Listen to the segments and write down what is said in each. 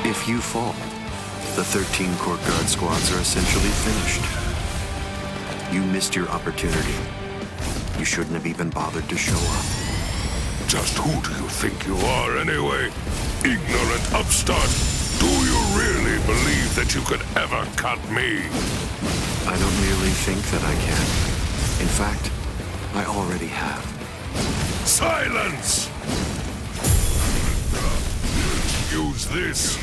If you fall, the 13 Court Guard squads are essentially finished. You missed your opportunity. You shouldn't have even bothered to show up. Just who do you think you are anyway? Ignorant upstart. Do you really believe that you could ever cut me? I don't merely think that I can. In fact, I already have. Silence! Use this.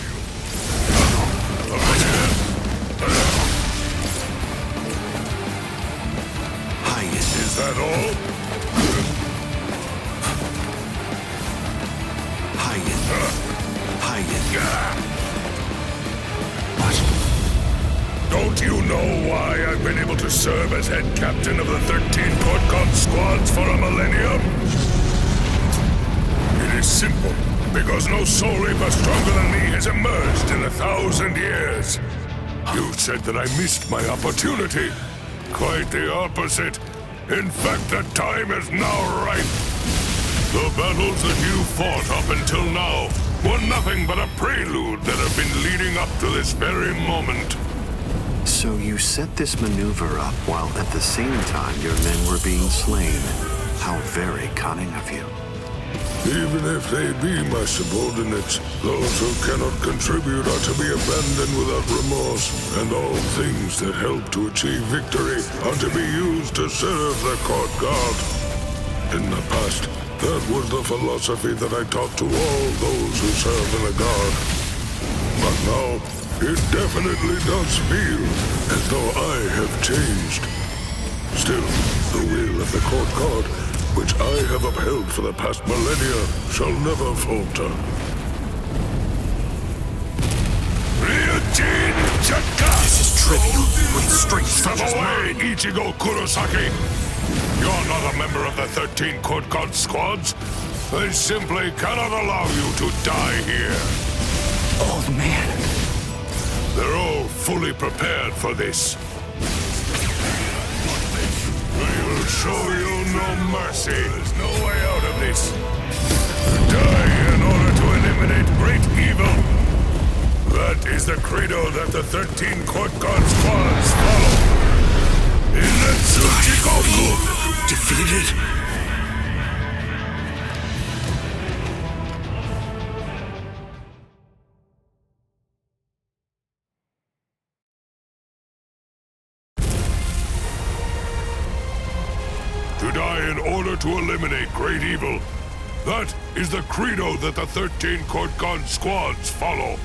Hide. Is that all? Hide. Hide. What? Don't you know why I've been able to serve as head captain of the 13 Court Guard squads for a millennium? It is simple. Because no soul reaper stronger than me has emerged in 1,000 years. You said that I missed my opportunity. Quite the opposite. In fact, the time is now ripe. The battles that you fought up until now were nothing but a prelude that have been leading up to this very moment. So you set this maneuver up while at the same time your men were being slain. How very cunning of you. Even if they be my subordinates, those who cannot contribute are to be abandoned without remorse, and all things that help to achieve victory are to be used to serve the Court Guard. In the past, that was the philosophy that I taught to all those who serve in the Guard. But now, it definitely does feel as though I have changed. Still, the will of the Court Guard, which I have upheld for the past millennia, shall never falter. Ryujin Chaka! This is trivial with strength Step such as away, mine. Ichigo Kurosaki! You're not a member of the 13 Court Guard squads. They simply cannot allow you to die here. Old man. They're all fully prepared for this. We will show you no mercy. There's no way out of this. Die in order to eliminate great evil. That is the credo that the 13 Court Guard squads follow. Inetsu Chikoku! Defeated? To die in order to eliminate great evil. That is the credo that the 13 Court Guard squads follow.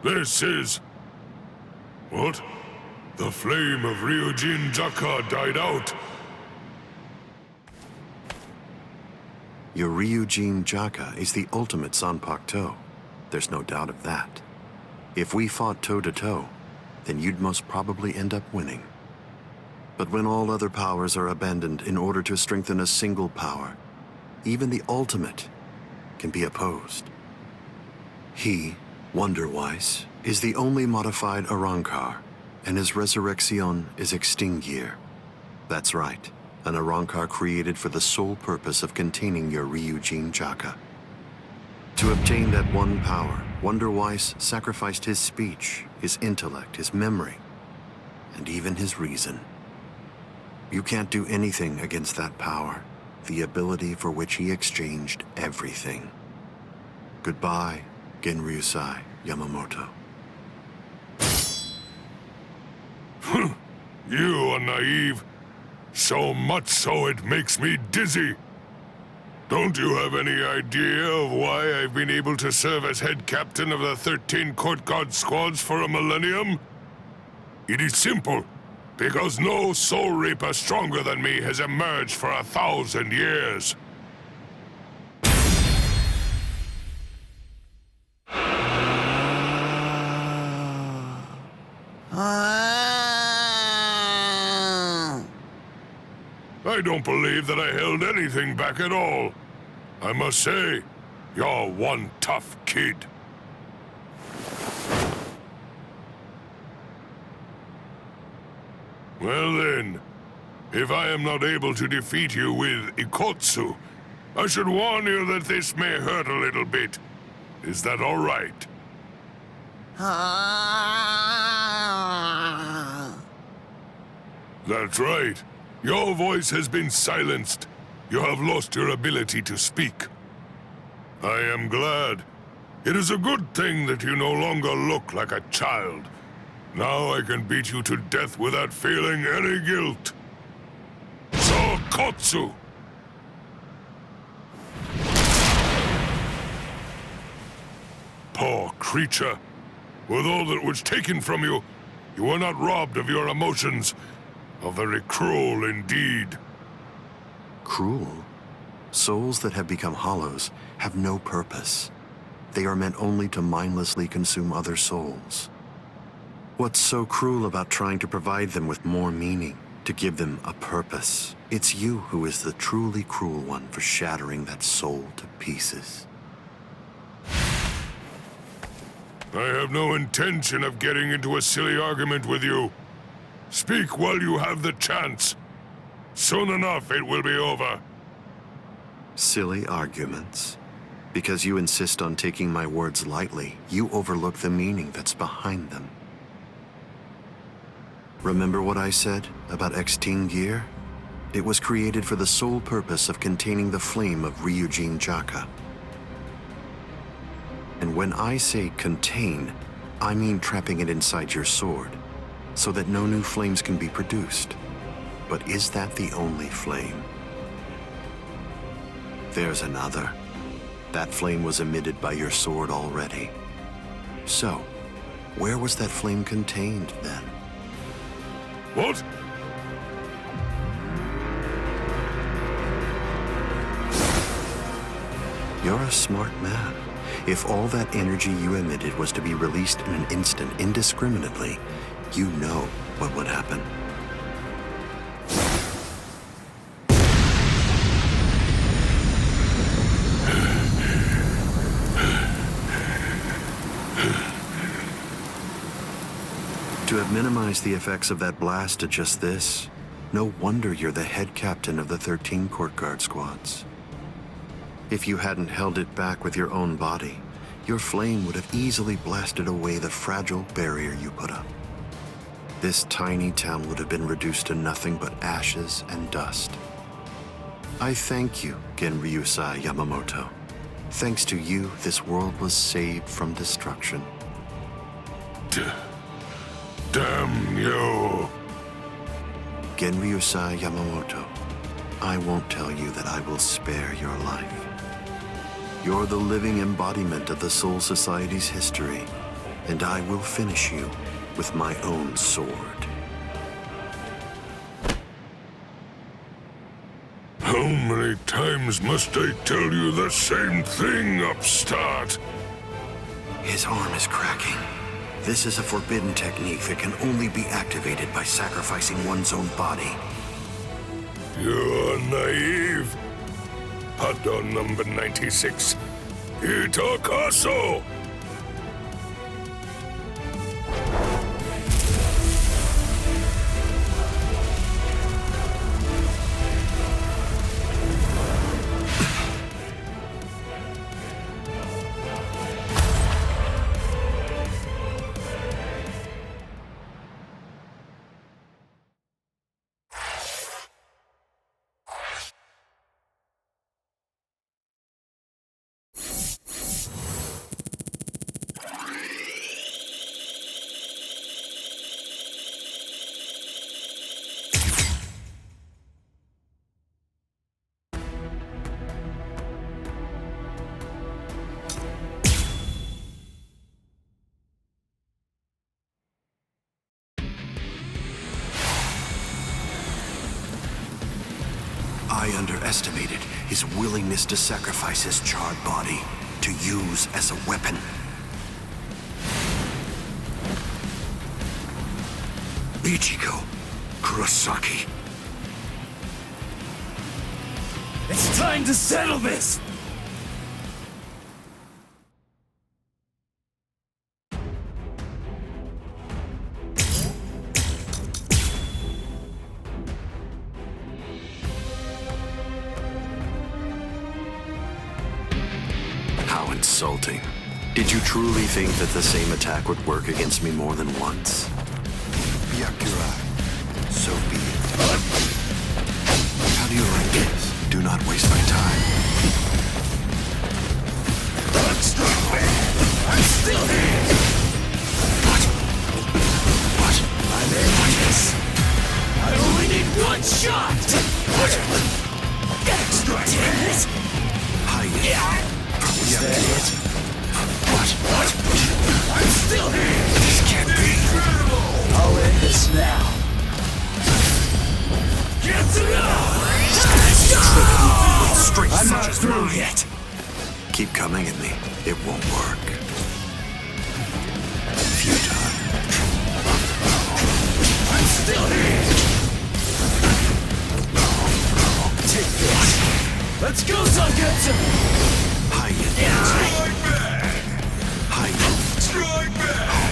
This is... What? The flame of Ryujin Jaka died out. Your Ryujin Jaka is the ultimate Zanpakuto. There's no doubt of that. If we fought toe-to-toe, then you'd most probably end up winning. But when all other powers are abandoned in order to strengthen a single power, even the ultimate can be opposed. He, Wonder-Weiss, is the only modified Arrancar, and his resurrection is Extinguir. That's right, an Arrancar created for the sole purpose of containing your Ryujin Jaka. To obtain that one power, Wonder-Weiss sacrificed his speech, his intellect, his memory, and even his reason. You can't do anything against that power, the ability for which he exchanged everything. Goodbye, Genryusai Yamamoto. You are naive. So much so it makes me dizzy. Don't you have any idea of why I've been able to serve as head captain of the 13 Court Guard squads for a millennium? It is simple. Because no soul reaper stronger than me has emerged for 1,000 years. I don't believe that I held anything back at all. I must say, you're one tough kid. Well then, if I am not able to defeat you with Ikotsu, I should warn you that this may hurt a little bit. Is that all right? That's right. Your voice has been silenced. You have lost your ability to speak. I am glad. It is a good thing that you no longer look like a child. Now I can beat you to death without feeling any guilt. Sokotsu! Poor creature. With all that was taken from you, you were not robbed of your emotions. How very cruel indeed. Cruel? Souls that have become hollows have no purpose. They are meant only to mindlessly consume other souls. What's so cruel about trying to provide them with more meaning, to give them a purpose? It's you who is the truly cruel one for shattering that soul to pieces. I have no intention of getting into a silly argument with you. Speak while you have the chance. Soon enough, it will be over. Silly arguments? Because you insist on taking my words lightly, you overlook the meaning that's behind them. Remember what I said about X-Teen gear? It was created for the sole purpose of containing the flame of Ryujin Jaka. And when I say contain, I mean trapping it inside your sword, so that no new flames can be produced. But is that the only flame? There's another. That flame was emitted by your sword already. So, where was that flame contained then? What? You're a smart man. If all that energy you emitted was to be released in an instant indiscriminately, you know what would happen. To have minimized the effects of that blast to just this, no wonder you're the head captain of the 13 Court Guard squads. If you hadn't held it back with your own body, your flame would have easily blasted away the fragile barrier you put up. This tiny town would have been reduced to nothing but ashes and dust. I thank you, Genryusai Yamamoto. Thanks to you, this world was saved from destruction. Damn you! Genryusai Yamamoto, I won't tell you that I will spare your life. You're the living embodiment of the Soul Society's history, and I will finish you with my own sword. How many times must I tell you the same thing, upstart? His arm is cracking. This is a forbidden technique that can only be activated by sacrificing one's own body. You're naive. Paddon number 96. Itokaso! I underestimated his willingness to sacrifice his charred body to use as a weapon. Ichigo Kurosaki. It's time to settle this! insulting. Did you truly think that the same attack would work against me more than once? Yakura, so be it. How do you like this? Do not waste my time. I'm still here! What? I'm in this. I only need one shot! What? Damn it! Hide. Is that it? What? I'm still here! This can't be. I'll end this now. Get it up! Straight I'm such not as through mine. yet. Keep coming at me. It won't work. Futile. I'm still here! Take this. Let's go, Zangetsu! Hide. Strike back! Hide. Strike back!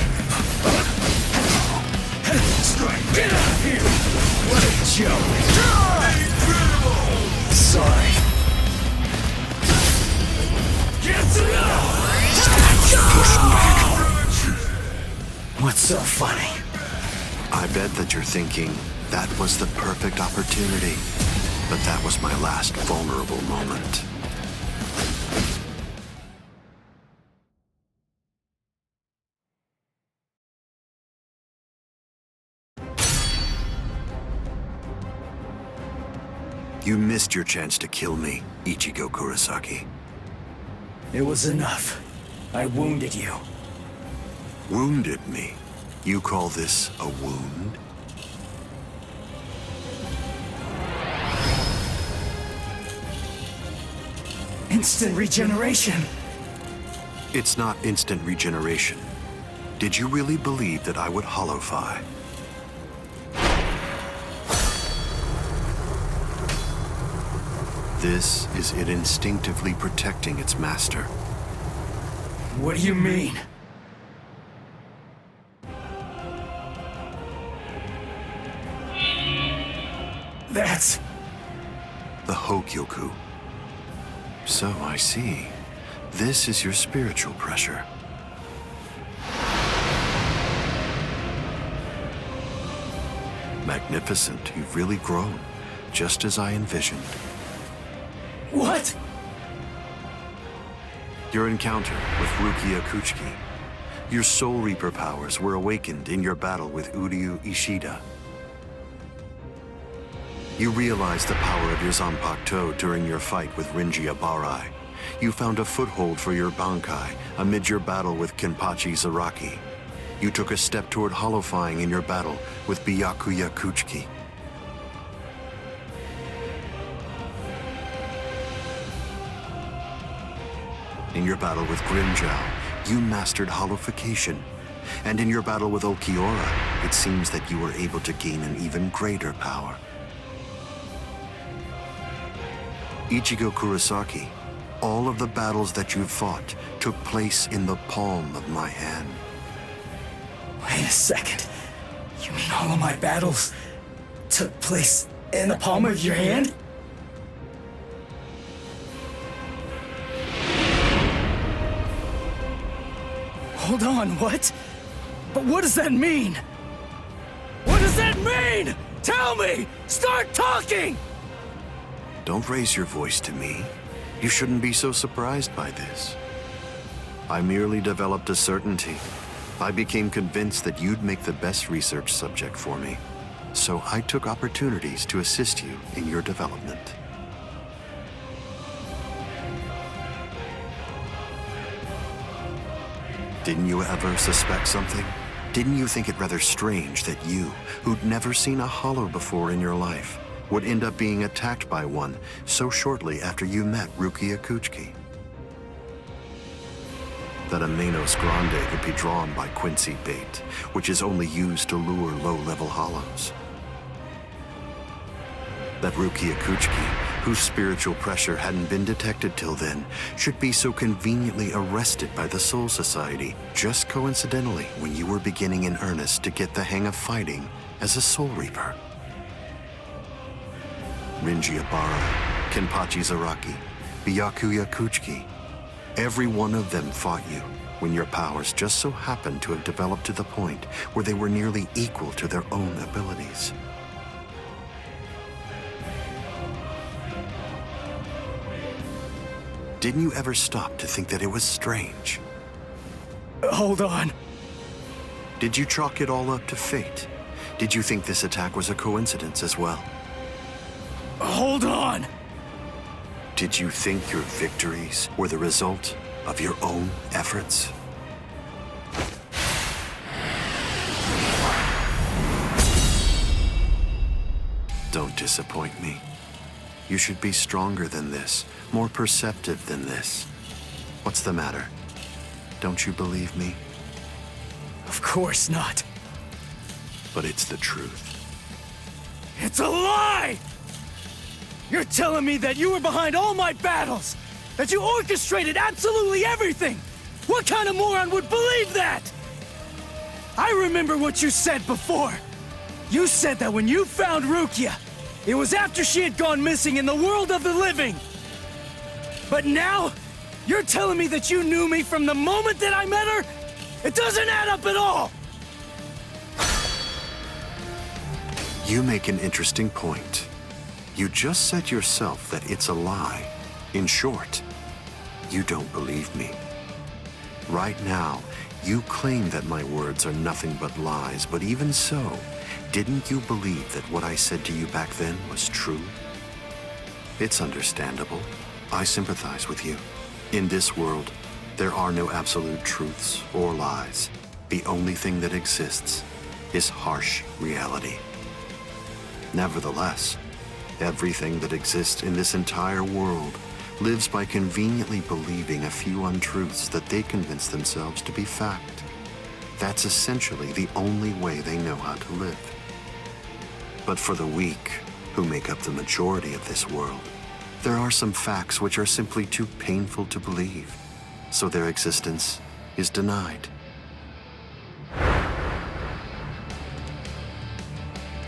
Get out of here! What a joke! Incredible! Sorry. Get it up! What's so funny? I bet that you're thinking, that was the perfect opportunity. But that was my last vulnerable moment. You missed your chance to kill me, Ichigo Kurosaki. It was enough. I wounded you. Wounded me? You call this a wound? Instant regeneration. It's not instant regeneration. Did you really believe that I would holofy? This is it instinctively protecting its master. What do you mean? That's... The Hogyoku. So I see. This is your spiritual pressure. Magnificent. You've really grown, just as I envisioned. What? Your encounter with Rukia Kuchiki. Your Soul Reaper powers were awakened in your battle with Uryu Ishida. You realized the power of your Zanpakuto during your fight with Rinji Abarai. You found a foothold for your Bankai amid your battle with Kenpachi Zaraki. You took a step toward holofying in your battle with Byakuya Kuchiki. In your battle with Grimjow, you mastered holofication. And in your battle with Okiora, it seems that you were able to gain an even greater power. Ichigo Kurosaki, all of the battles that you've fought took place in the palm of my hand. Wait a second. You mean all of my battles took place in the palm of your hand? Hold on, what? But what does that mean? What does that mean? Tell me! Start talking! Don't raise your voice to me. You shouldn't be so surprised by this. I merely developed a certainty. I became convinced that you'd make the best research subject for me. So I took opportunities to assist you in your development. Didn't you ever suspect something? Didn't you think it rather strange that you, who'd never seen a hollow before in your life, would end up being attacked by one so shortly after you met Rukia Kuchiki? That a Manos Grande could be drawn by Quincy bait, which is only used to lure low-level hollows. That Rukia Kuchiki, whose spiritual pressure hadn't been detected till then, should be so conveniently arrested by the Soul Society just coincidentally when you were beginning in earnest to get the hang of fighting as a Soul Reaper. Rinji Abarai, Kenpachi Zaraki, Byakuya Kuchiki. Every one of them fought you when your powers just so happened to have developed to the point where they were nearly equal to their own abilities. Didn't you ever stop to think that it was strange? Hold on. Did you chalk it all up to fate? Did you think this attack was a coincidence as well? Hold on! Did you think your victories were the result of your own efforts? Don't disappoint me. You should be stronger than this, more perceptive than this. What's the matter? Don't you believe me? Of course not. But it's the truth. It's a lie! You're telling me that you were behind all my battles! That you orchestrated absolutely everything! What kind of moron would believe that? I remember what you said before. You said that when you found Rukia, it was after she had gone missing in the world of the living. But now, you're telling me that you knew me from the moment that I met her? It doesn't add up at all! You make an interesting point. You just said yourself that it's a lie. In short, you don't believe me. Right now, you claim that my words are nothing but lies, but even so, didn't you believe that what I said to you back then was true? It's understandable. I sympathize with you. In this world, there are no absolute truths or lies. The only thing that exists is harsh reality. Nevertheless, everything that exists in this entire world lives by conveniently believing a few untruths that they convince themselves to be fact. That's essentially the only way they know how to live. But for the weak, who make up the majority of this world, there are some facts which are simply too painful to believe, so their existence is denied.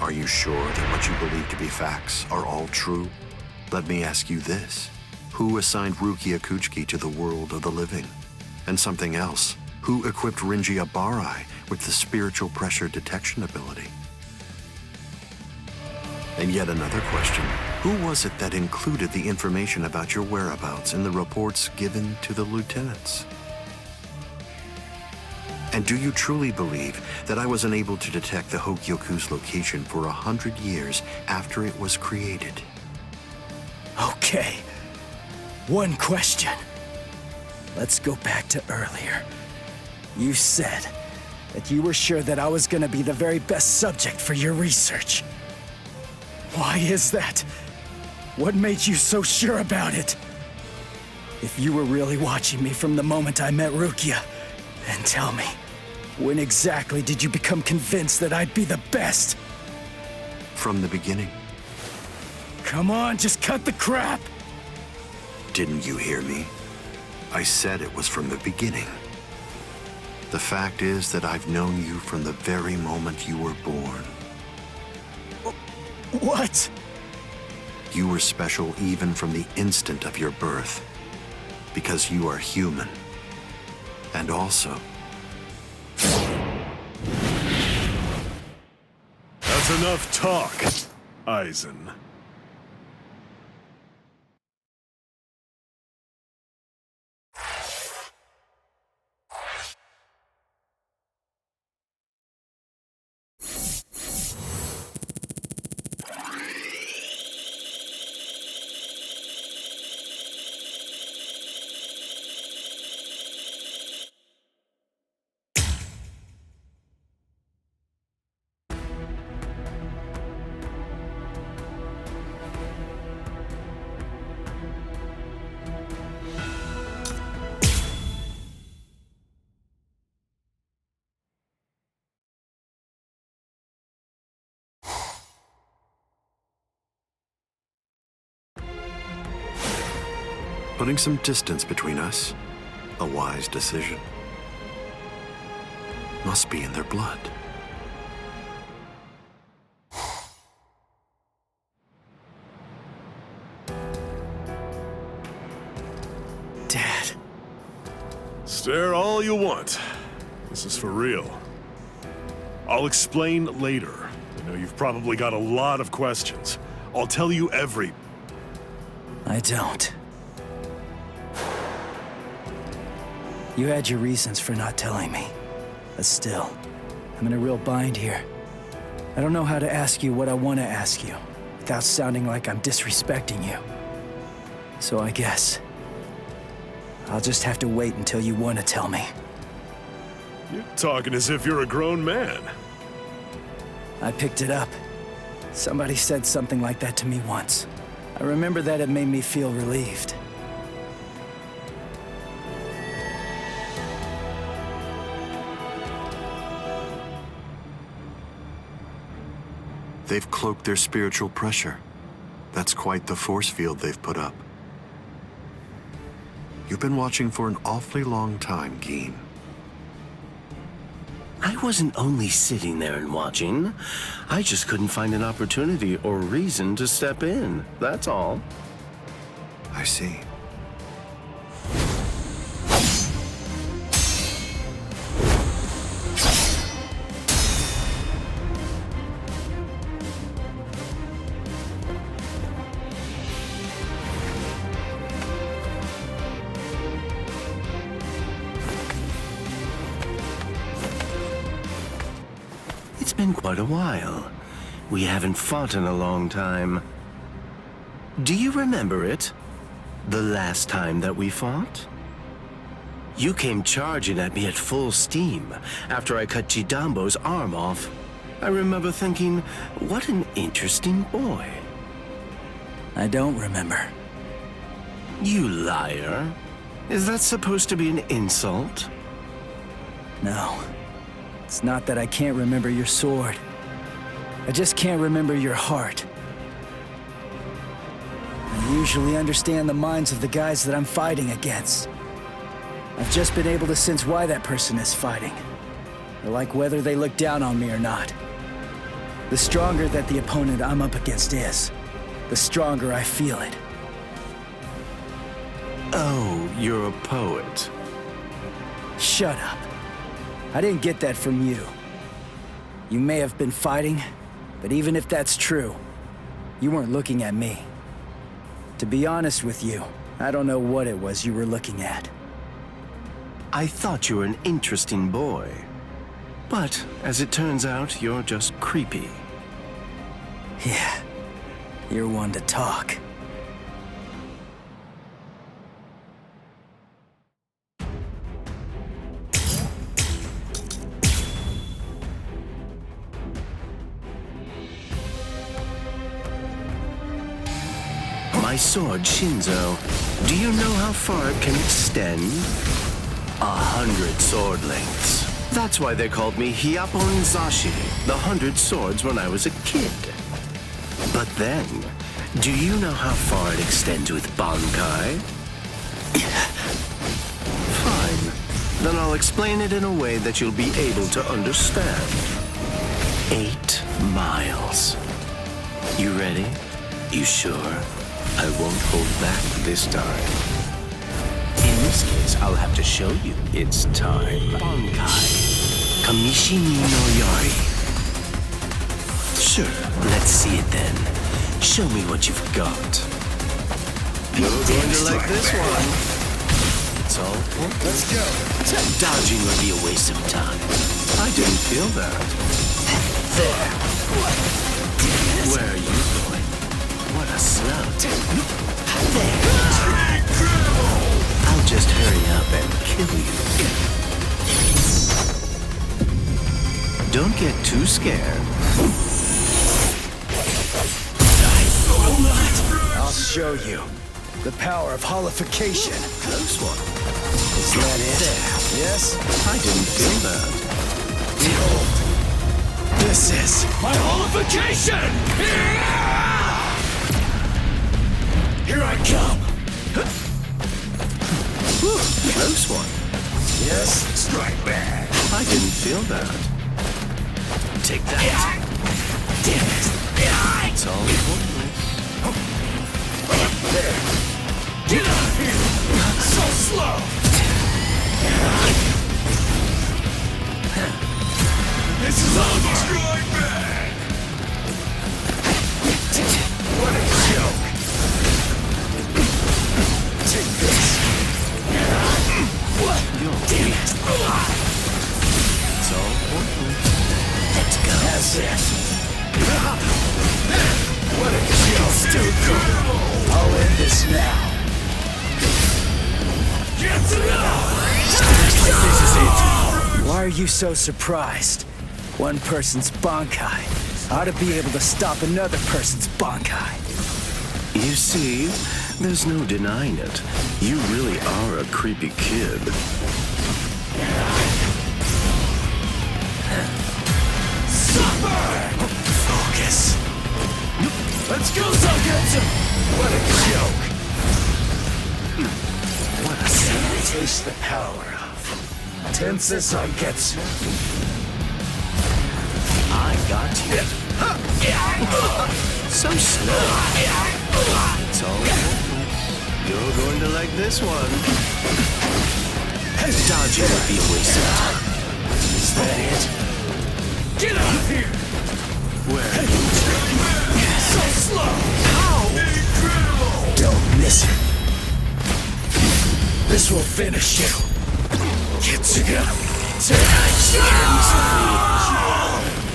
Are you sure that what you believe to be facts are all true? Let me ask you this. Who assigned Rukia Kuchiki to the world of the living? And something else. Who equipped Rinji Abarai with the spiritual pressure detection ability? And yet another question. Who was it that included the information about your whereabouts in the reports given to the lieutenants? And do you truly believe that I was unable to detect the Hogyoku's location for 100 years after it was created? Okay. One question. Let's go back to earlier. You said that you were sure that I was gonna be the very best subject for your research. Why is that? What made you so sure about it? If you were really watching me from the moment I met Rukia, then tell me, when exactly did you become convinced that I'd be the best? From the beginning. Come on, just cut the crap! Didn't you hear me? I said it was from the beginning. The fact is that I've known you from the very moment you were born. What? You were special even from the instant of your birth, because you are human. And also, that's enough talk, Aizen. putting some distance between us, a wise decision. Must be in their blood. Dad, Stare all you want. This is for real. I'll explain later. I know you've probably got a lot of questions. I'll tell you every... I don't. You had your reasons for not telling me. But still, I'm in a real bind here. I don't know how to ask you what I want to ask you, without sounding like I'm disrespecting you. So I guess I'll just have to wait until you want to tell me. You're talking as if you're a grown man. I picked it up. Somebody said something like that to me once. I remember that it made me feel relieved. They've cloaked their spiritual pressure. That's quite the force field they've put up. You've been watching for an awfully long time, Geen. I wasn't only sitting there and watching. I just couldn't find an opportunity or reason to step in. That's all. I see. It's been quite a while. We haven't fought in a long time. Do you remember it? The last time that we fought? You came charging at me at full steam after I cut Chidambo's arm off. I remember thinking, what an interesting boy. I don't remember. You liar. Is that supposed to be an insult? No. It's not that I can't remember your sword. I just can't remember your heart. I usually understand the minds of the guys that I'm fighting against. I've just been able to sense why that person is fighting. I like whether they look down on me or not. The stronger that the opponent I'm up against is, the stronger I feel it. Oh, you're a poet. Shut up. I didn't get that from you. You may have been fighting, but even if that's true, you weren't looking at me. To be honest with you, I don't know what it was you were looking at. I thought you were an interesting boy. But, as it turns out, you're just creepy. Yeah, you're one to talk. My sword, Shinzo, do you know how far it can extend? 100 sword lengths. That's why they called me Hyapon Zashi, the 100 swords when I was a kid. But then, do you know how far it extends with Bankai? Fine. Then I'll explain it in a way that you'll be able to understand. 8 miles. You ready? You sure? I won't hold back this time. In this case, I'll have to show you it's time. Bankai. Kamishini no Yari. Sure, let's see it then. Show me what you've got. You're going to like this one. It's all pointless. Let's go. Dodging would be a waste of time. I didn't feel that. There. Where are you going? What a slouch. I'll just hurry up and kill you. Don't get too scared. I'll show you the power of holification. Close one. Is that it? Yes? I didn't feel that. Behold. This is my holification! Here I come! Close one. Yes? Strike back! I didn't feel that. Take that. Damn it! It's all pointless. There! Get out of here! So slow! now. This is it. Why are you so surprised? One person's Bankai ought to be able to stop another person's Bankai. You see, there's no denying it. You really are a creepy kid. Suffer! Focus. Let's go, Zangetsu! What a joke! What a scene. Taste the power of Tense Zangetsu. I got you. So slow. It's all right. You're going to like this one. Dodging would be a waste of time. Is that it? Get out of here! Where are you? So slow! How? Don't miss it. This will finish you. Kitsuga.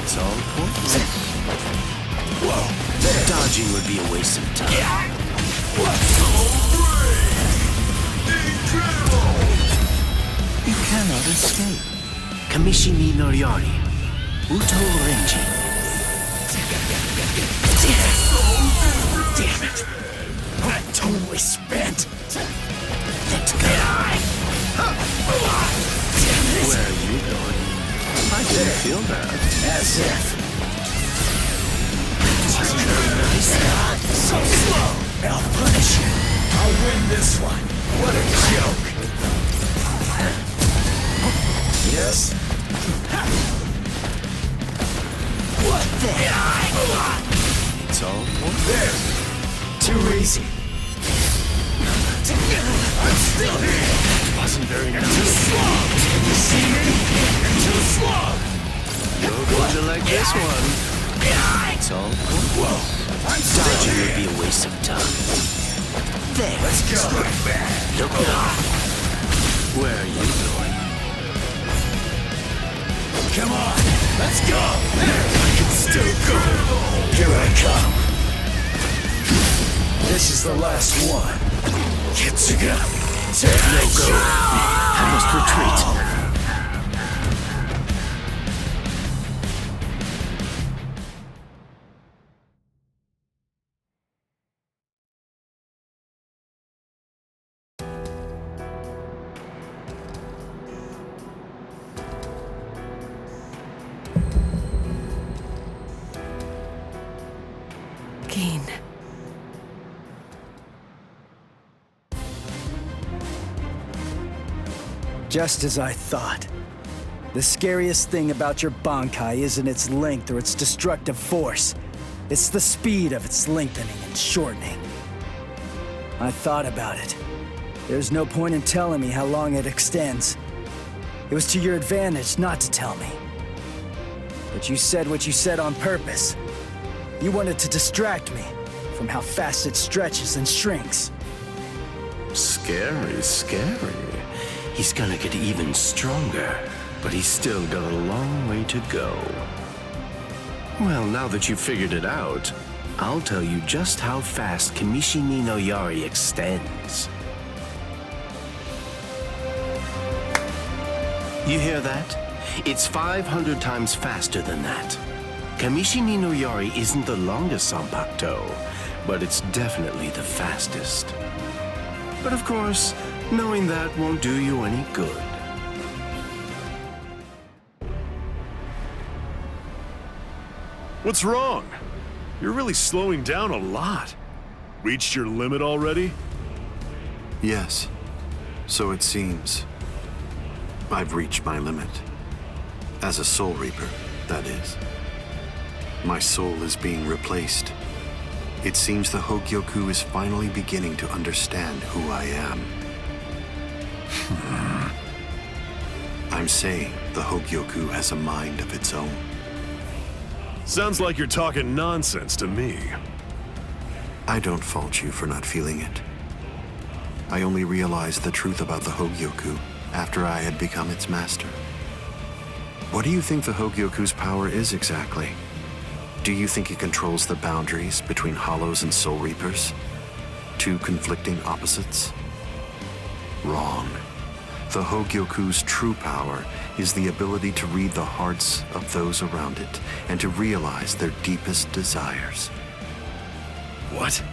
It's all pointless. Whoa! Dodging would be a waste of time. You cannot escape. Kamishimi no Yari. Uto Renji. Damn it! I'm totally spent. Let's go. Where are you going? I didn't feel that. As if. Wasn't very nice. So slow. I'll punish you. I'll win this one. What a joke. Yes? What the? It's all There. Too easy. I'm still here. wasn't very You're nice. too slow. You see me? You're too slow. You're going to like this one. It's all Whoa. I'm still Dodging here. would be a waste of time. There. Let's go. Look out. Where are you going? Come on. Let's go. I can still go. Here I come. This is the last one. Kitsuga. No go. I must retreat. Keen. Just as I thought. The scariest thing about your Bankai isn't its length or its destructive force. It's the speed of its lengthening and shortening. I thought about it. There's no point in telling me how long it extends. It was to your advantage not to tell me. But you said what you said on purpose. You wanted to distract me from how fast it stretches and shrinks. Scary, scary. He's gonna get even stronger, but he's still got a long way to go. Well, now that you've figured it out, I'll tell you just how fast Kamishimi no Yari extends. You hear that? It's 500 times faster than that. Kamishimi no Yari isn't the longest Zanpakuto, but it's definitely the fastest. But of course, knowing that won't do you any good. What's wrong? You're really slowing down a lot. Reached your limit already? Yes, so it seems. I've reached my limit. As a Soul Reaper, that is. My soul is being replaced. It seems the Hogyoku is finally beginning to understand who I am. I'm saying the Hogyoku has a mind of its own. Sounds like you're talking nonsense to me. I don't fault you for not feeling it. I only realized the truth about the Hogyoku after I had become its master. What do you think the Hogyoku's power is exactly? Do you think it controls the boundaries between Hollows and Soul Reapers? two conflicting opposites? Wrong. The Hogyoku's true power is the ability to read the hearts of those around it and to realize their deepest desires. What?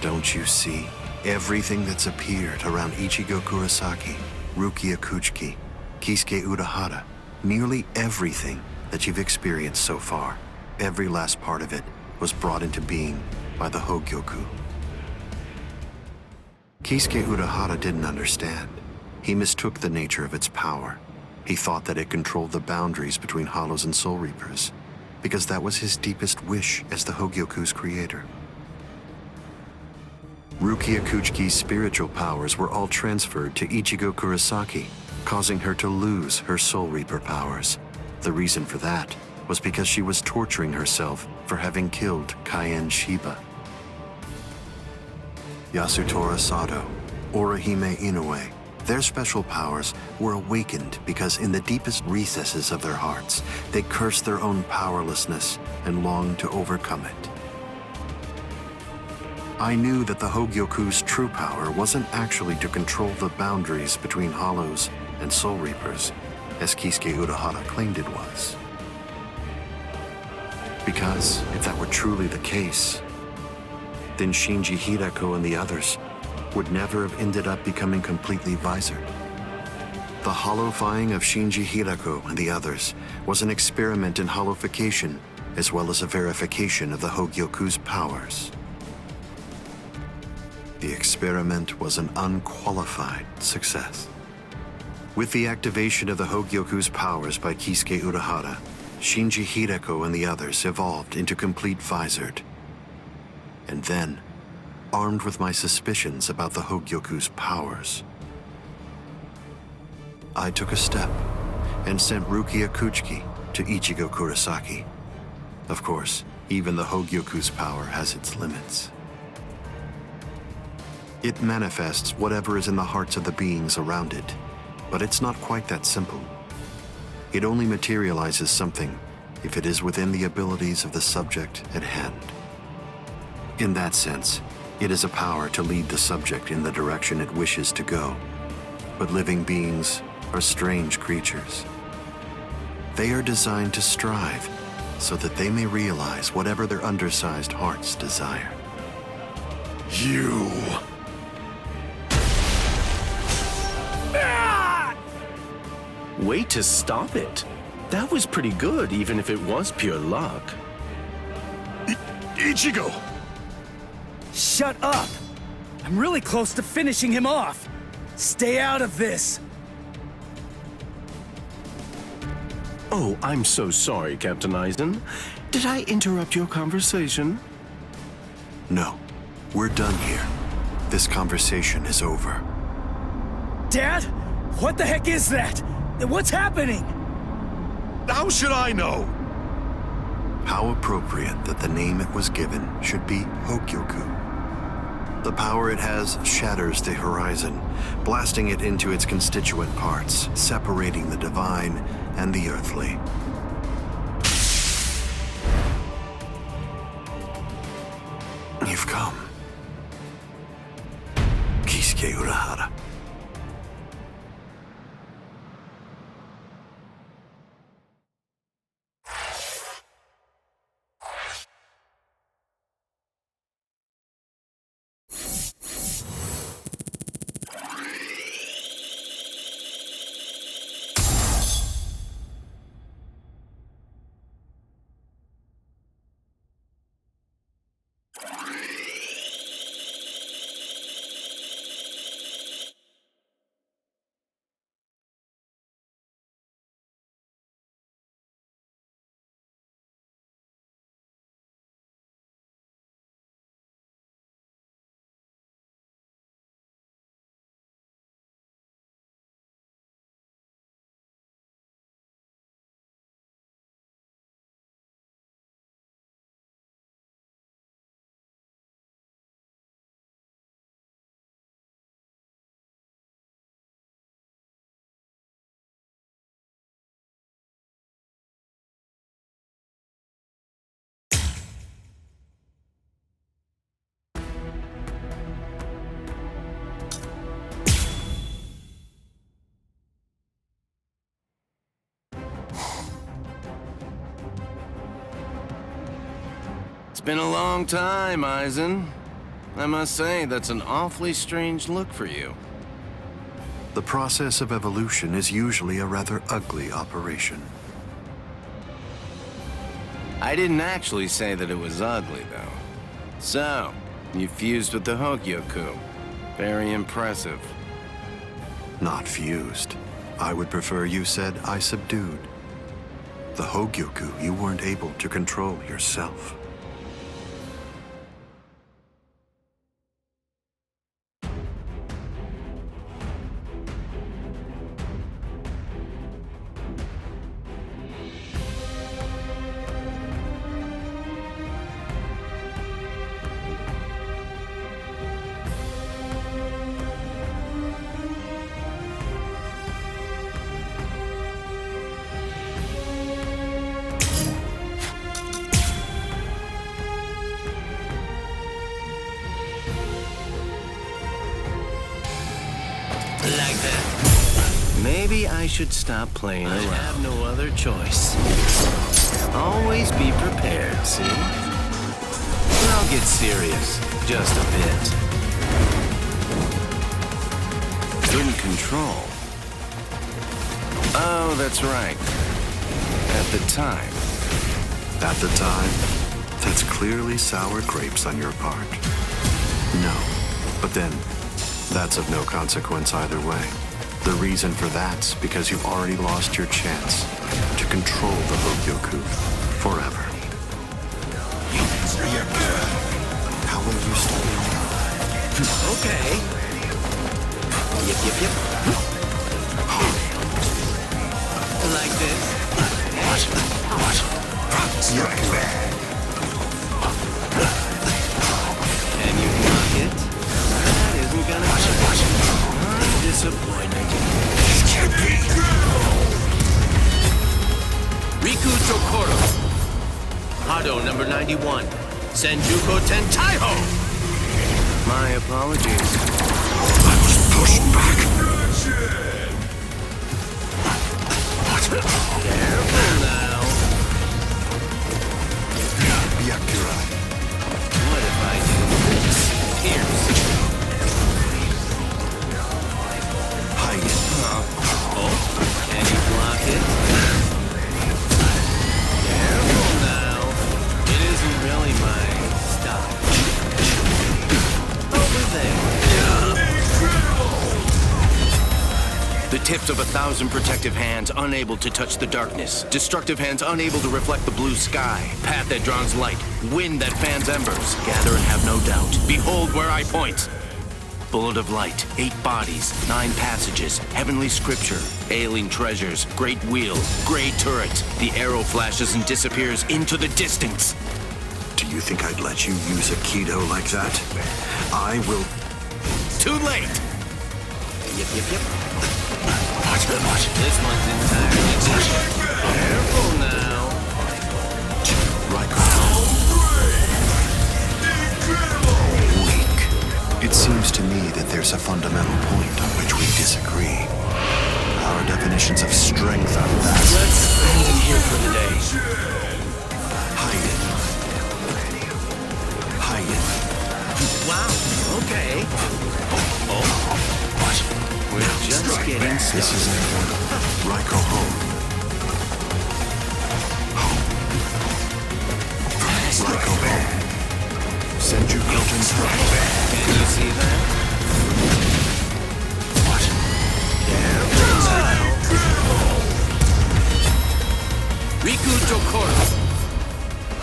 Don't you see? Everything that's appeared around Ichigo Kurosaki, Rukia Kuchiki, Kisuke Urahara, nearly everything that you've experienced so far, every last part of it was brought into being by the Hogyoku. Kisuke Urahara didn't understand. He mistook the nature of its power. He thought that it controlled the boundaries between Hollows and Soul Reapers, because that was his deepest wish as the Hogyoku's creator. Rukia Kuchiki's spiritual powers were all transferred to Ichigo Kurosaki, causing her to lose her Soul Reaper powers. The reason for that was because she was torturing herself for having killed Kaien Shiba. Yasutora Sato, Orihime Inoue, their special powers were awakened because in the deepest recesses of their hearts, they cursed their own powerlessness and longed to overcome it. I knew that the Hogyoku's true power wasn't actually to control the boundaries between Hollows and Soul Reapers, as Kisuke Urahara claimed it was. Because if that were truly the case, then Shinji Hideko and the others would never have ended up becoming completely visored. The hollowifying of Shinji Hideko and the others was an experiment in hollowification as well as a verification of the Hogyoku's powers. The experiment was an unqualified success. With the activation of the Hogyoku's powers by Kisuke Urahara, Shinji Hideko and the others evolved into complete visored. And then, armed with my suspicions about the Hogyoku's powers, I took a step and sent Rukia Kuchiki to Ichigo Kurosaki. Of course, even the Hogyoku's power has its limits. It manifests whatever is in the hearts of the beings around it, but it's not quite that simple. It only materializes something if it is within the abilities of the subject at hand. In that sense, it is a power to lead the subject in the direction it wishes to go. But living beings are strange creatures. They are designed to strive so that they may realize whatever their undersized hearts desire. You... Way to stop it. That was pretty good, even if it was pure luck. Ichigo! Shut up! I'm really close to finishing him off. Stay out of this. Oh, I'm so sorry, Captain Eisen. Did I interrupt your conversation? No, we're done here. This conversation is over. Dad? What the heck is that? What's happening? How should I know? How appropriate that the name it was given should be Hogyoku. The power it has shatters the horizon, blasting it into its constituent parts, separating the divine and the earthly. You've come. Kisuke Urahara. been a long time, Aizen. I must say, that's an awfully strange look for you. The process of evolution is usually a rather ugly operation. I didn't actually say that it was ugly, though. So, you fused with the Hogyoku. Very impressive. Not fused. I would prefer you said I subdued. The Hogyoku you weren't able to control yourself. Like that. Maybe I should stop playing around. I have no other choice. Always be prepared, see? And I'll get serious, just a bit. In control. Oh, that's right. At the time. At the time, that's clearly sour grapes on your part. No, but then, that's of no consequence either way. The reason for that's because you've already lost your chance to control the Hogyoku forever. How will you start? Okay. Yep. Like this. What? Can you block it? That isn't gonna happen. Disappointment. This can't be. Riku Chokoro. Hado number 91. Senjuko Tentaiho. My apologies. I was pushed back. Careful now. Yakura. What if I do this? Pierce. Hide. Oh, can you block it? Careful now. It isn't really my style. Over there. The tips of 1,000 protective hands unable to touch the darkness. Destructive hands unable to reflect the blue sky. Path that draws light. Wind that fans embers. Gather and have no doubt. Behold where I point. Bullet of light, 8 bodies, 9 passages, heavenly scripture, ailing treasures, great wheel, gray turret. The arrow flashes and disappears into the distance. Do you think I'd let you use a Kido like that? I will... Too late! Yep. This one's entirely different. Careful now. Weak. It seems to me that there's a fundamental point on which we disagree. Our definitions of strength are vast. Let's end it here for the day. Hide it. Wow, okay. Oh. We're just getting started. This is Raiko home. Raiko home. Senjuko Tensai. Can you see that? What? Careful now. Riku Chokoro.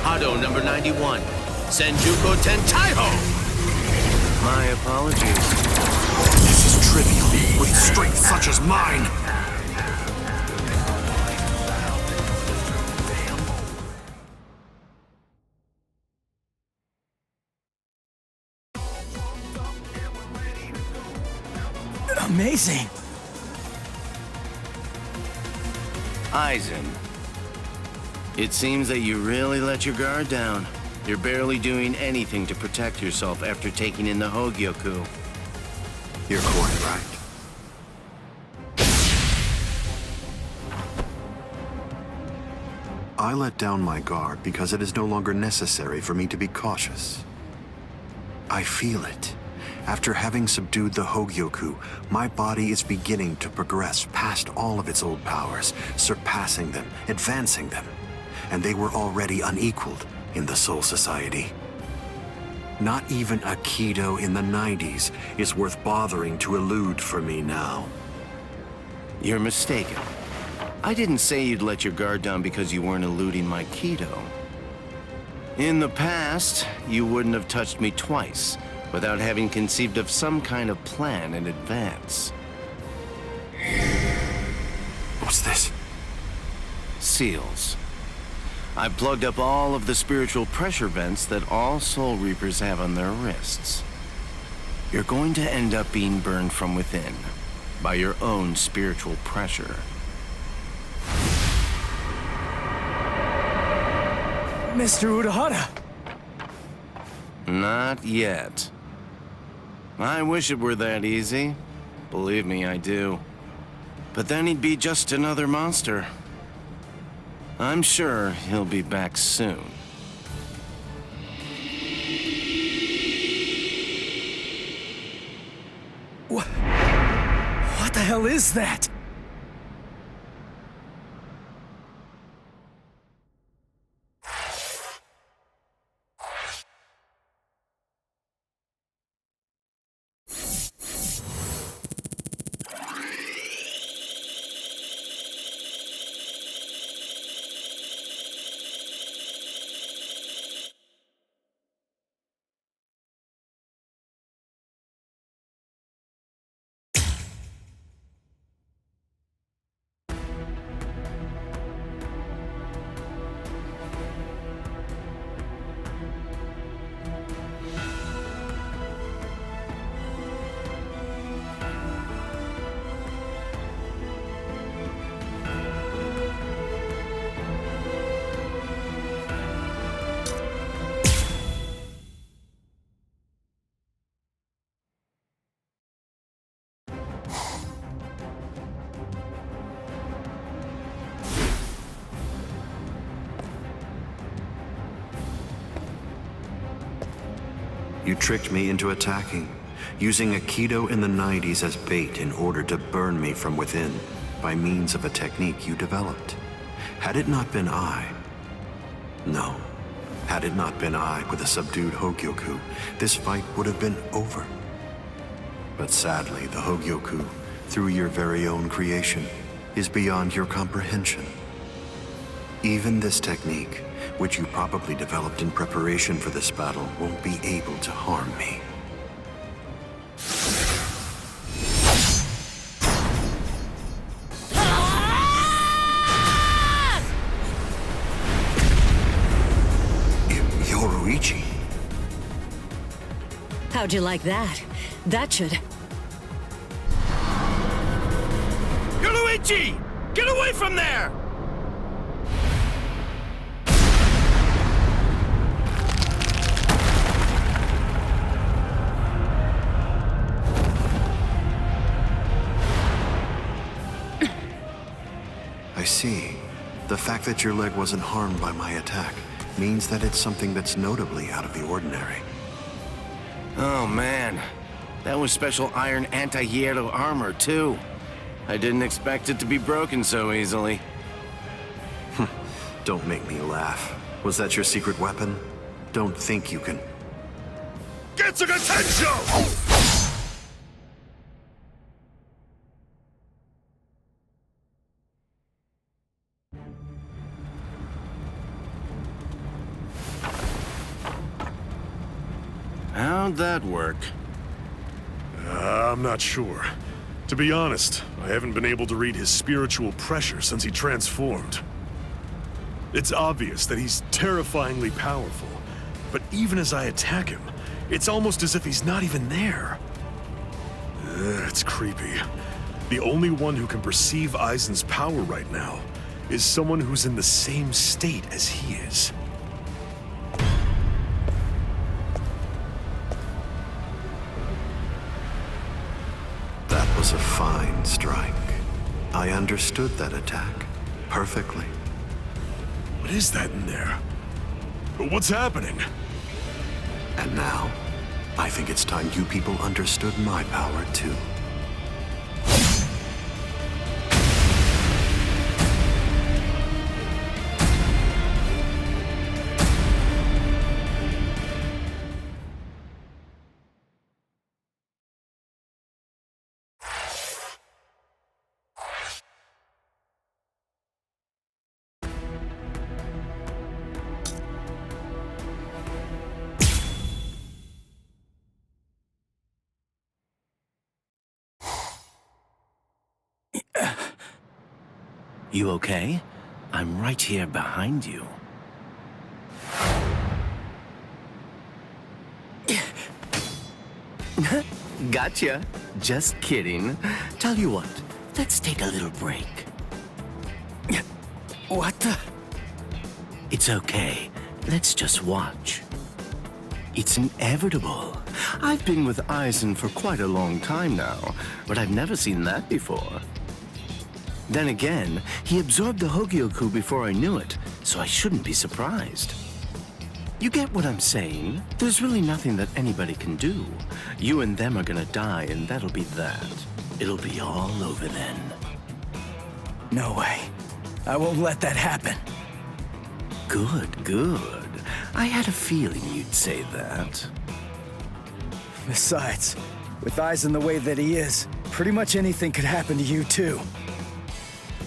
Hado number 91. Senjuko Tentaiho. My apologies. This is trivial. With strength such as mine. Amazing. Aizen. It seems that you really let your guard down. You're barely doing anything to protect yourself after taking in the Hogyoku. You're quite right. I let down my guard because it is no longer necessary for me to be cautious. I feel it. After having subdued the Hogyoku, my body is beginning to progress past all of its old powers, surpassing them, advancing them. And they were already unequaled in the Soul Society. Not even a Kido in the 90s is worth bothering to elude for me now. You're mistaken. I didn't say you'd let your guard down because you weren't eluding my Kido. In the past, you wouldn't have touched me twice without having conceived of some kind of plan in advance. What's this? Seals. I've plugged up all of the spiritual pressure vents that all Soul Reapers have on their wrists. You're going to end up being burned from within by your own spiritual pressure. Mr. Urahara! Not yet. I wish it were that easy. Believe me, I do. But then he'd be just another monster. I'm sure he'll be back soon. What the hell is that? You tricked me into attacking, using a Kido in the 90s as bait in order to burn me from within by means of a technique you developed. Had it not been I... No. Had it not been I with a subdued Hogyoku, this fight would have been over. But sadly, the Hogyoku, through your very own creation, is beyond your comprehension. Even this technique, which you probably developed in preparation for this battle, won't be able to harm me. Yoruichi. How'd you like that? That should... Yoruichi! Get away from there! I see. The fact that your leg wasn't harmed by my attack means that it's something that's notably out of the ordinary. Oh man, that was special iron anti-hierro armor too. I didn't expect it to be broken so easily. Don't make me laugh. Was that your secret weapon? Don't think you can... Get some attention! How'd that work? I'm not sure. To be honest, I haven't been able to read his spiritual pressure since he transformed. It's obvious that he's terrifyingly powerful, but even as I attack him, it's almost as if he's not even there. It's creepy. The only one who can perceive Aizen's power right now is someone who's in the same state as he is. That was a fine strike. I understood that attack perfectly. What is that in there? What's happening? And now, I think it's time you people understood my power too. You okay? I'm right here behind you. Gotcha. Just kidding. Tell you what, let's take a little break. What the? It's okay. Let's just watch. It's inevitable. I've been with Aizen for quite a long time now, but I've never seen that before. Then again, he absorbed the Hogyoku before I knew it, so I shouldn't be surprised. You get what I'm saying? There's really nothing that anybody can do. You and them are gonna die, and that'll be that. It'll be all over then. No way. I won't let that happen. Good, good. I had a feeling you'd say that. Besides, with Aizen the way that he is, pretty much anything could happen to you too.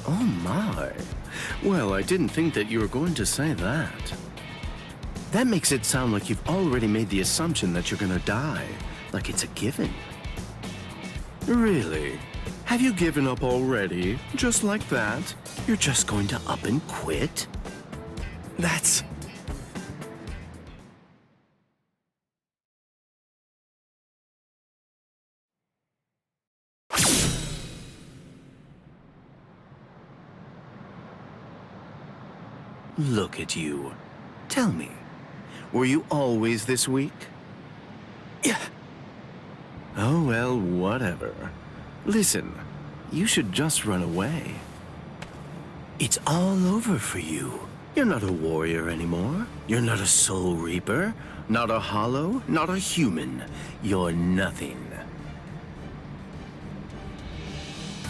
Oh my. Well, I didn't think that you were going to say that. That makes it sound like you've already made the assumption that you're gonna die, like it's a given. Really? Have you given up already? Just like that? You're just going to up and quit? That's... Look at you. Tell me, were you always this weak? Yeah. Oh, well, whatever. Listen, you should just run away. It's all over for you. You're not a warrior anymore. You're not a soul reaper, not a hollow, not a human. You're nothing.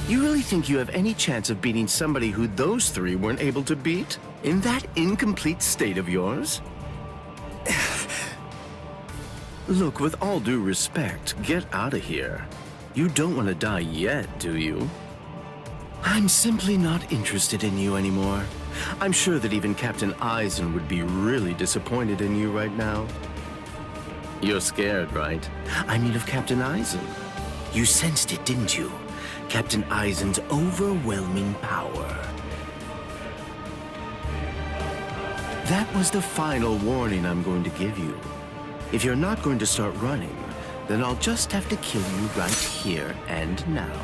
You really think you have any chance of beating somebody who those three weren't able to beat? In that incomplete state of yours? Look, with all due respect, get out of here. You don't want to die yet, do you? I'm simply not interested in you anymore. I'm sure that even Captain Aizen would be really disappointed in you right now. You're scared, right? I mean of Captain Aizen. You sensed it, didn't you? Captain Aizen's overwhelming power. That was the final warning I'm going to give you. If you're not going to start running, then I'll just have to kill you right here and now.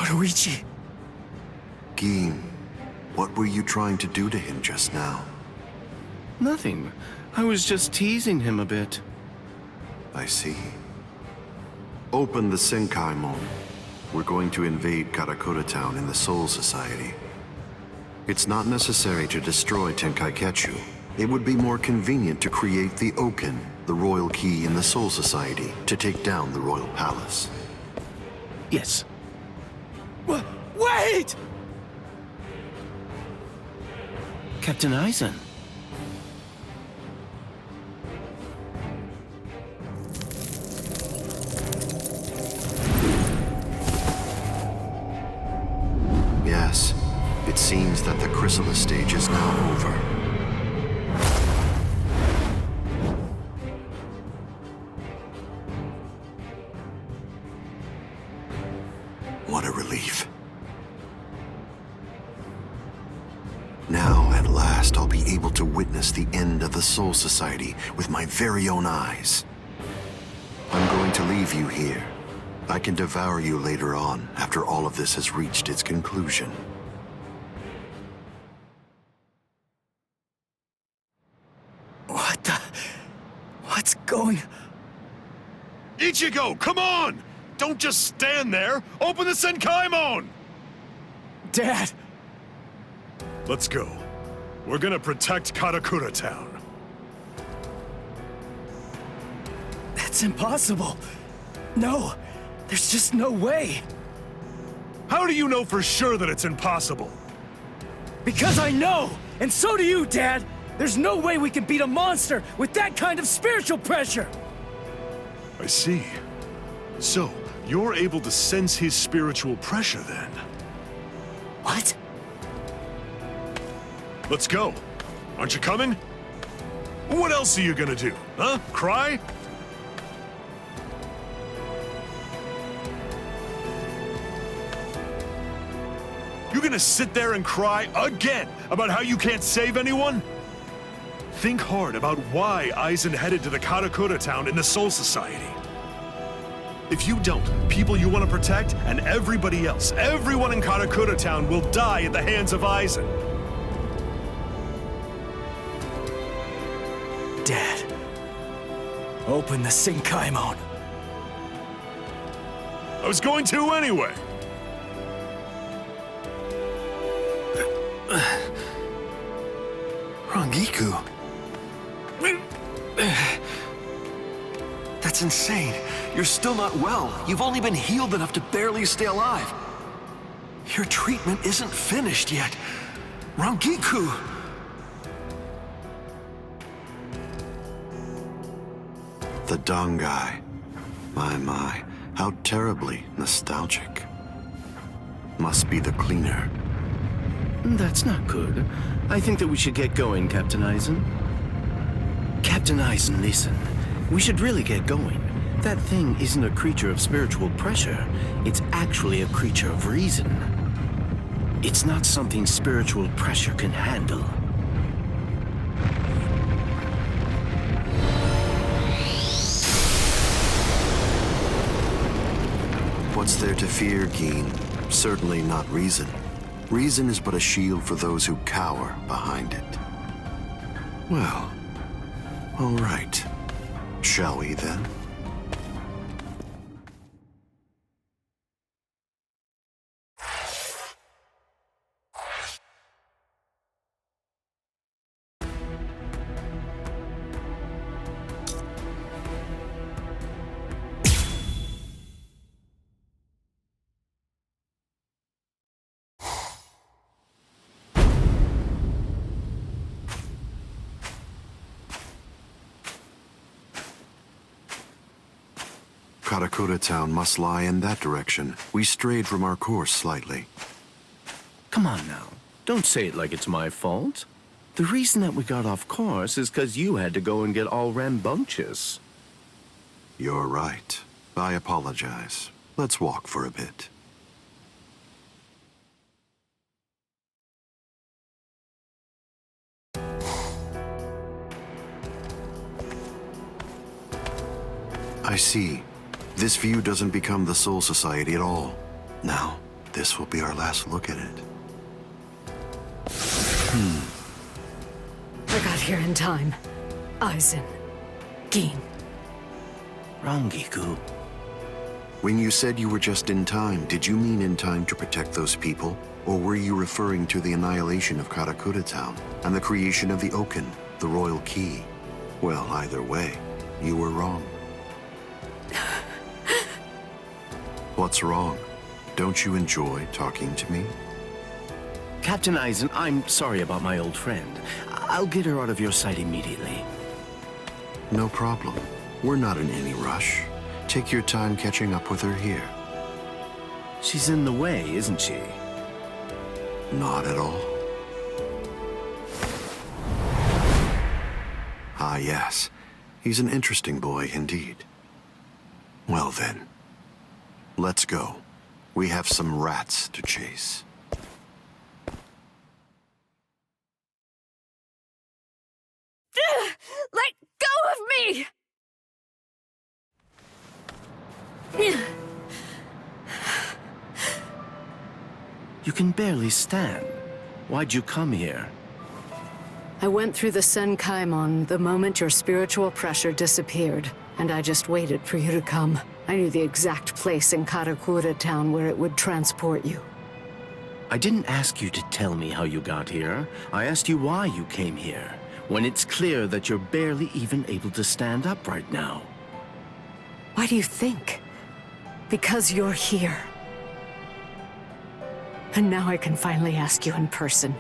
Yoruichi. Gin, what were you trying to do to him just now? Nothing. I was just teasing him a bit. I see. Open the Senkaimon. We're going to invade Karakura town in the Soul Society. It's not necessary to destroy Tenkaiketsu. It would be more convenient to create the Oken, the royal key in the Soul Society, to take down the royal palace. Yes. Wait! Captain Aizen. Yes, it seems that the chrysalis stage is now over. What a relief. Now, at last, I'll be able to witness the end of the Soul Society with my very own eyes. I'm going to leave you here. I can devour you later on, after all of this has reached its conclusion. What's going... Ichigo, come on! Don't just stand there! Open the Senkaimon! Dad! Let's go. We're gonna protect Karakura Town. That's impossible. No, there's just no way. How do you know for sure that it's impossible? Because I know! And so do you, Dad! There's no way we can beat a monster with that kind of spiritual pressure! I see. So, you're able to sense his spiritual pressure then? What? Let's go. Aren't you coming? What else are you gonna do, huh? Cry? You gonna sit there and cry again about how you can't save anyone? Think hard about why Aizen headed to the Karakura town in the Soul Society. If you don't, people you want to protect and everybody else, everyone in Karakura town will die at the hands of Aizen. Dad, open the Senkaimon. I was going to anyway. Rangiku. That's insane. You're still not well. You've only been healed enough to barely stay alive. Your treatment isn't finished yet. Rangiku! The Dangai. My, how terribly nostalgic. Must be the cleaner. That's not good. I think that we should get going, Captain Aizen. Captain Aizen, listen. We should really get going. That thing isn't a creature of spiritual pressure. It's actually a creature of reason. It's not something spiritual pressure can handle. What's there to fear, Geen? Certainly not reason. Reason is but a shield for those who cower behind it. Well, all right. Shall we then? Karakura town must lie in that direction. We strayed from our course slightly. Come on now. Don't say it like it's my fault. The reason that we got off course is because you had to go and get all rambunctious. You're right. I apologize. Let's walk for a bit. I see. This view doesn't become the Soul Society at all. Now, this will be our last look at it. I got here in time. Aizen. Geen. Rangiku. When you said you were just in time, did you mean in time to protect those people? Or were you referring to the annihilation of Karakura town and the creation of the Oaken, the royal key? Well, either way, you were wrong. What's wrong? Don't you enjoy talking to me? Captain Aizen, I'm sorry about my old friend. I'll get her out of your sight immediately. No problem. We're not in any rush. Take your time catching up with her here. She's in the way, isn't she? Not at all. Ah, yes. He's an interesting boy indeed. Well then, let's go. We have some rats to chase. Let go of me! You can barely stand. Why'd you come here? I went through the Senkaimon the moment your spiritual pressure disappeared, and I just waited for you to come. I knew the exact place in Karakura town where it would transport you. I didn't ask you to tell me how you got here. I asked you why you came here, when it's clear that you're barely even able to stand up right now. Why do you think? Because you're here. And now I can finally ask you in person.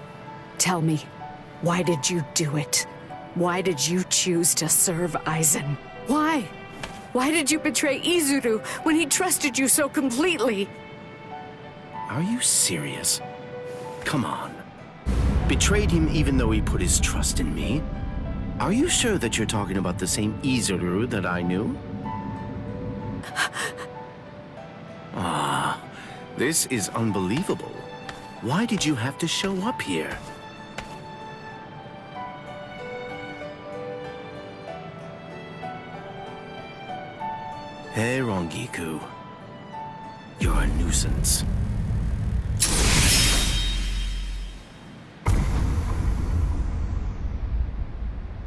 Tell me, why did you do it? Why did you choose to serve Aizen? Why? Why did you betray Izuru when he trusted you so completely? Are you serious? Come on. Betrayed him even though he put his trust in me? Are you sure that you're talking about the same Izuru that I knew? Ah, this is unbelievable. Why did you have to show up here? Hey, Rongiku. You're a nuisance.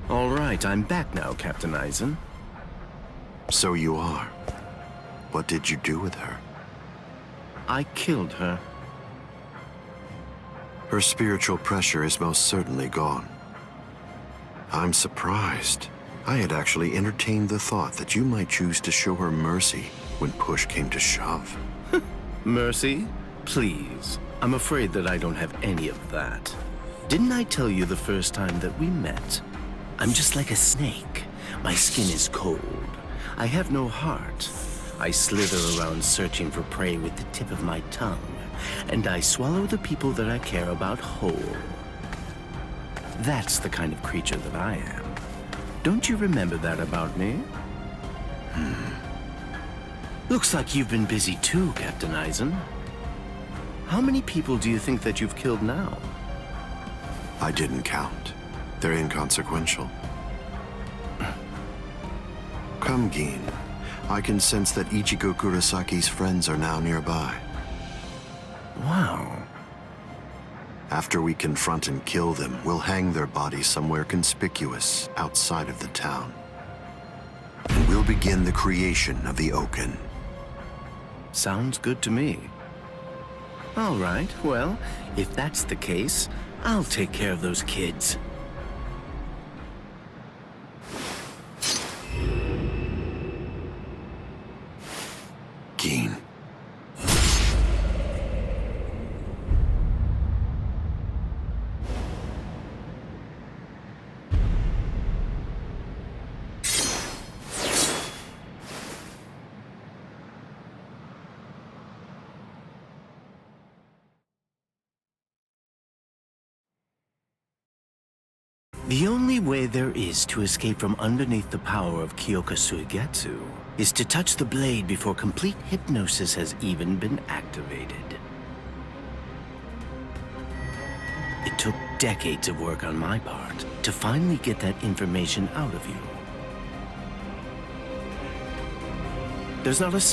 All right, I'm back now, Captain Aizen. So you are. What did you do with her? I killed her. Her spiritual pressure is most certainly gone. I'm surprised. I had actually entertained the thought that you might choose to show her mercy when push came to shove. Mercy? Please. I'm afraid that I don't have any of that. Didn't I tell you the first time that we met? I'm just like a snake. My skin is cold. I have no heart. I slither around searching for prey with the tip of my tongue, and I swallow the people that I care about whole. That's the kind of creature that I am. Don't you remember that about me? Looks like you've been busy too, Captain Aizen. How many people do you think that you've killed now? I didn't count. They're inconsequential. Come, Gin. I can sense that Ichigo Kurosaki's friends are now nearby. Wow. After we confront and kill them, we'll hang their bodies somewhere conspicuous outside of the town. And we'll begin the creation of the Oaken. Sounds good to me. All right, well, if that's the case, I'll take care of those kids. Gin. The only way there is to escape from underneath the power of Kyoka Suigetsu is to touch the blade before complete hypnosis has even been activated. It took decades of work on my part to finally get that information out of you. There's not a single